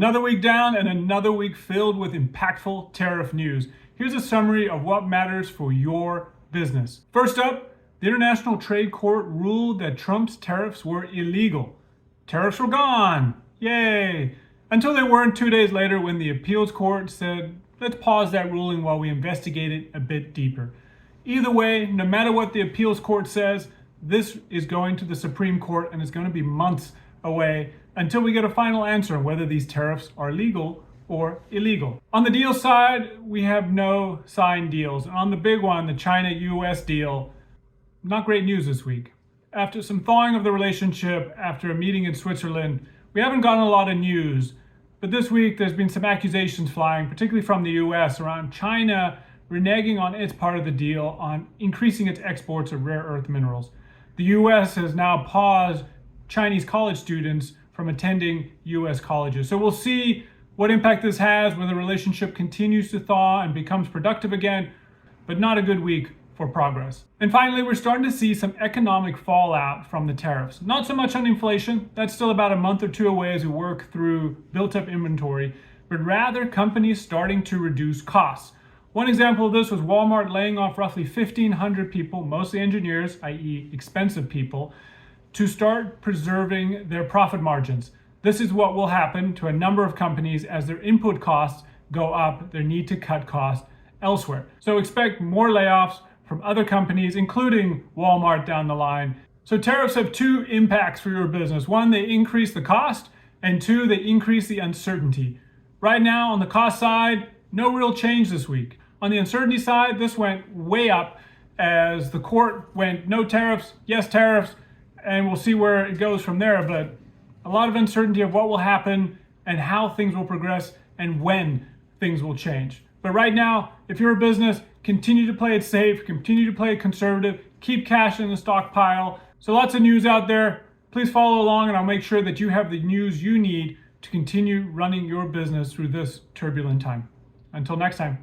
Another week down and another week filled with impactful tariff news. Here's a summary of what matters for your business. First up, the International Trade Court ruled that Trump's tariffs were illegal. Tariffs were gone. Yay! Until they weren't 2 days later when the appeals court said, let's pause that ruling while we investigate it a bit deeper. Either way, no matter what the appeals court says, this is going to the Supreme Court and it's going to be months away until we get a final answer on whether these tariffs are legal or illegal. On the deal side, we have no signed deals. And on the big one, the China-US deal, not great news this week. After some thawing of the relationship, after a meeting in Switzerland, we haven't gotten a lot of news. But this week, there's been some accusations flying, particularly from the US, around China reneging on its part of the deal on increasing its exports of rare earth minerals. The US has now paused Chinese college students from attending US colleges. So we'll see what impact this has, whether the relationship continues to thaw and becomes productive again, but not a good week for progress. And finally, we're starting to see some economic fallout from the tariffs. Not so much on inflation, that's still about a month or two away as we work through built up inventory, but rather companies starting to reduce costs. One example of this was Walmart laying off roughly 1,500 people, mostly engineers, i.e. expensive people, to start preserving their profit margins. This is what will happen to a number of companies as their input costs go up, their need to cut costs elsewhere. So expect more layoffs from other companies, including Walmart down the line. So tariffs have two impacts for your business. One, they increase the cost, and two, they increase the uncertainty. Right now, on the cost side, no real change this week. On the uncertainty side, this went way up as the court went no tariffs, yes tariffs, and we'll see where it goes from there. But a lot of uncertainty of what will happen and how things will progress and when things will change. But right now, if you're a business, continue to play it safe, continue to play it conservative, keep cash in the stockpile. So lots of news out there. Please follow along and I'll make sure that you have the news you need to continue running your business through this turbulent time. Until next time.